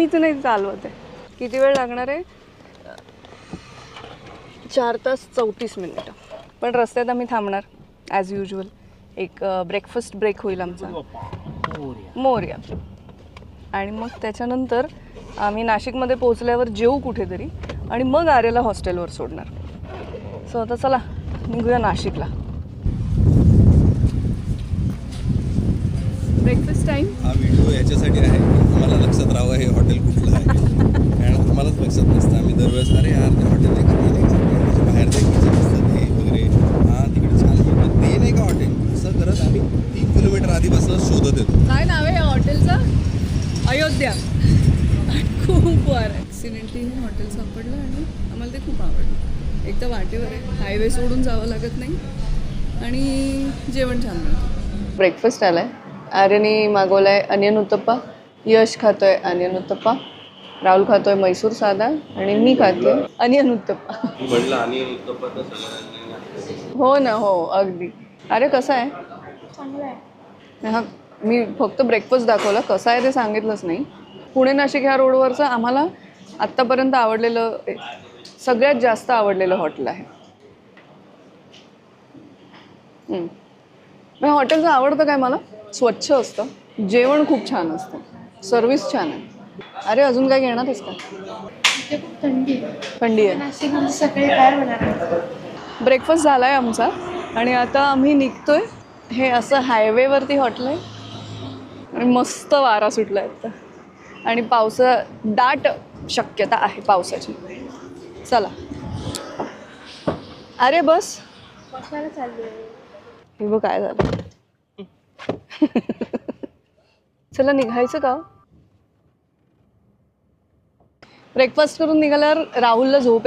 मीच नाही चालवत आहे. किती वेळ लागणार आहे? 4 तास 34 मिनिटं. पण रस्त्यात आम्ही थांबणार ॲज युजल. एक ब्रेकफास्ट ब्रेक होईल आमचा. मोरया. आणि मग त्याच्यानंतर आम्ही नाशिकमध्ये पोहोचल्यावर जेवू कुठेतरी आणि मग आर्याला हॉस्टेलवर सोडणार. सो आता चला निघूया नाशिकला. Breakfast time. हा व्हिडिओ याच्यासाठी आहे की मला लक्षात राहावं हे हॉटेल कुठलं आहे. कारण आम्हालाच लक्षात नसतं. आम्ही दरवेळेस अरे यार ते हॉटेल नाही का बाहेर ते किचन असतं ते वगैरे, हां तिकडे छान मिळतं ते नाही का हॉटेल, असं करत आम्ही 3 किलोमीटर आधीपासून शोधत येतो. काय नाव आहे या हॉटेलचं? अयोध्या. खूप वार ॲक्सिडेंटली हे हॉटेल सापडलं आणि आम्हाला ते खूप आवडलं. एक तर वाटेवर आहे, हायवे सोडून जावं लागत नाही आणि जेवण छान मिळतं. ब्रेकफास्ट आलाय. आर्यने मागवलाय अनियन उत्तप्पा, यश खातोय अनियन उत्तप्पा, राहुल खातोय मैसूर साधा आणि मी खातोय अनियन उत्तप्पा. म्हटलं अनियन उत्तप्पा तर सगळ्यांनी. हो ना, हो अगदी. अरे कसं आहे? चांगलं आहे. हा, मी फक्त ब्रेकफास्ट दाखवला, कसं आहे ते सांगितलंच नाही. पुणे नाशिक ह्या रोडवरचं आम्हाला आत्तापर्यंत आवडलेलं, सगळ्यात जास्त आवडलेलं हॉटेल आहे. हॉटेलचं आवडतं काय मला? स्वच्छ असतं, जेवण खूप छान असतं, सर्विस छान आहे. अरे अजून काय घेणार आहेस का? इथे खूप थंडी आहे. थंडी आहे. नाशिकमध्ये सकाळी काय होणार आहे? ब्रेकफास्ट झाला आहे आमचा आणि आता आम्ही निघतोय. हे असं हायवेवरती हॉटेल आहे आणि मस्त वारा सुटला आहे आता आणि दाट शक्यता आहे पावसाची. चला अरे बस. कशाला चालली आहे? हे बघ काय झालं. चला निघायचं का? ब्रेकफास्ट करून निघाल्यावर राहुलला झोप